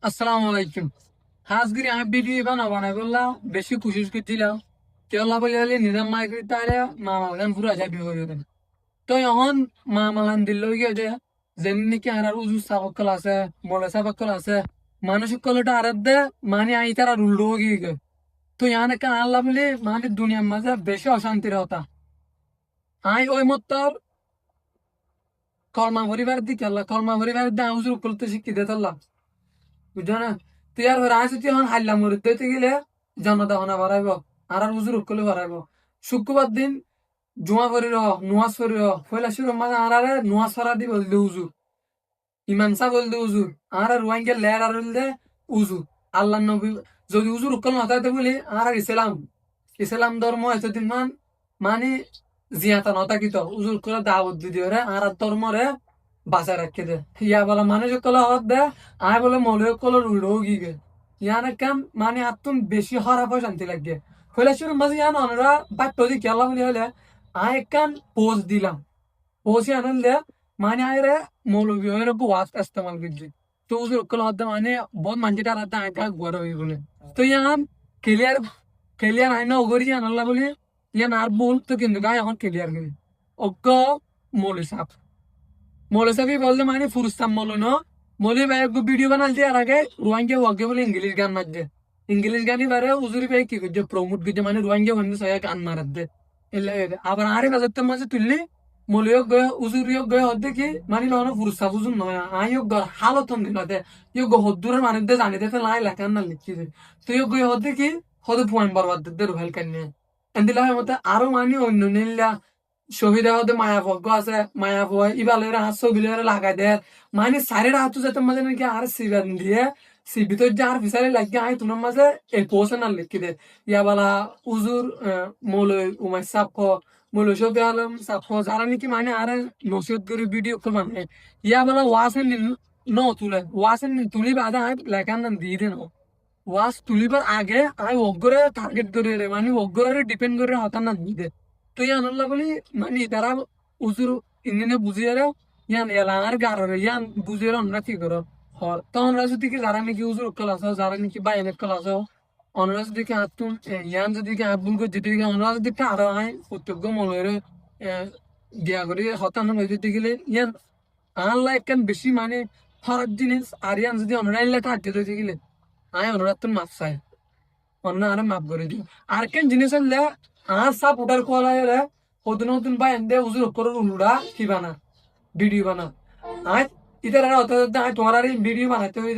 আসসালামু আলাইকুম। হাজগিরি আমি ভিডিও বানাই বললাম বেশি কোশিশ করছিলাম কেলা বলে হলে নিজাম মাই করি তারে মা মালান পুরা যাবি হয়ে গেল তো এখন মা মালান দিল গিয়ে যে যেমনি কি আর উজু সাবকল আছে বলে সাবকল আছে মানসিক কলটা আর দে মানে আই তারা রুল গিয়ে গে তো ইয়ান একটা আল্লাহ বলে মানে দুনিয়ার মাঝে বেশি অশান্তির হতা আই ওই মত কলমা পরিবার দিকে আল্লাহ কলমা পরিবার দিয়ে উজু করতে শিখি দে আল্লাহ বুঝছো না তুই আর রাইছে তুই এখন হাল্লা মরে দিতে গেলে জনতা হনা বাড়াইব আর উজুর উকলে বাড়াইব শুক্রবার দিন জুমা করি নুয়াজ করি পয়লা শুরু মানে আর নুয়াজ ফরা দি বললে উজু ইমানসা বললে উজু আর রুয়াঙ্গে লেয়ার আর বললে উজু আল্লাহ নবী যদি উজুর উকল নতাইতে বলি আর ইসলাম ইসলাম ধর্ম এতদিন মানে জিয়াতা নতাকিত উজুর করে দাওয়াত দি দিয়ে আর ধর্মরে বাঁচায় রাখে দে ইয়া বলে মানুষ কলা হত দে আয় বলে মৌলিক কলর উল্টো গিয়ে ইয়ানে কাম মানে আত্মন বেশি হরাপ শান্তি লাগে হইলে শুরু মাঝে ইয়ান অনরা বাট দি খেলা বলি হলে আয় কান পোজ দিলাম পোজ আনন্দ দে মানে আয় রে মৌলবী হয়ে ওয়াজ ইস্তেমাল করছি তো উজুর কলা হত মানে বহুত মানজিটা রাত আয় তা গড় হয়ে বলে তো ইয়ান ক্লিয়ার ক্লিয়ার আয় না ওগরি আনল্লা বলি ইয়ান আর বল তো কিন্তু গায়ে এখন ক্লিয়ার করি অজ্ঞ মৌলি সাপ মৌলসাবি বললে মানে ফুরুস্তাম মৌল ন মৌলি ভাই এক ভিডিও বানাল দিয়ে আর আগে রুয়াঙ্গে ওকে বলে ইংলিশ গান মারছে ইংলিশ গানই বারে উজুরি ভাই কি করছে প্রমোট করছে মানে রুয়াঙ্গে বন্ধু সবাই গান মারাত দে এলে আবার আরে বাজার মাঝে তুললি মৌলিও গয়ে উজুরিও গয়ে হদ্দে কি মানে নয় ফুরুস্তা বুঝুন নয় আইও হালত দিন হতে ইও হদ্দুরের মানুষ দে জানি দে লাই লেখান না লিখছি তুইও গয়ে হদ্দে কি হদে পুয়ান বরবাদ দে রুহাল কান্নে এন্দিলা মতে আরো মানে অন্য নিল্লা শহীদ হতে মায়াভজ্ঞ আছে মায়াভয় ইবালের হাত ছবিলের লাগাই দেয় মানে সাইডের হাত যেতে মাঝে নাকি আর সিবেন দিয়ে সিবিতর যে আর ফিসারে লাগিয়ে আয় তোমার মাঝে এই পোষণ আর লিখি দে ইয়া বালা উজুর মৌলই উমাই সাপ মৌল শফি আলম সাপ যারা নাকি মানে আর নসিহত করে ভিডিও করে মানে ইয়া বালা ওয়াসেন ন তুলে ওয়াসেন তুলি বাদে আয় লেখার নাম দিয়ে দেন ওয়াস তুলিবার আগে আয় অগ্রে টার্গেট করে মানে অগ্রে ডিপেন্ড করে হতার না দিয়ে দে তো ইয়ান আল্লাহ বলি মানে তারা উজুর ইঞ্জিনে বুঝিয়ে ইয়ান এলার গারে ইয়ান বুঝিয়ে আমরা কি করো হর তো আমরা যদি কি যারা নাকি উজুর কল আছো যারা নাকি বাইনের কল আছো অনরা যদি কি আতুন ইয়ান যদি কি আবুল করে যেতে গেলে অনরা যদি আরো আয় প্রত্যেক মনের গিয়া করে হতান হয়ে যেতে গেলে ইয়ান আল্লাহ একখান বেশি মানে হরার জিনিস আর ইয়ান যদি অনরা এলাকা আটকে যেতে গেলে আয় অনরা তো মাপ চাই অন্য আরে মাফ করে দিও আর কেন জিনিস হলে আর সাপ উঠার কোয়ালা হলে নতুন নতুন বা এন্দে উজুর উপর উলুড়া কি বানা ভিডিও বানা আজ ইতার আর অত তোমার আর ভিডিও বানাতে হয়ে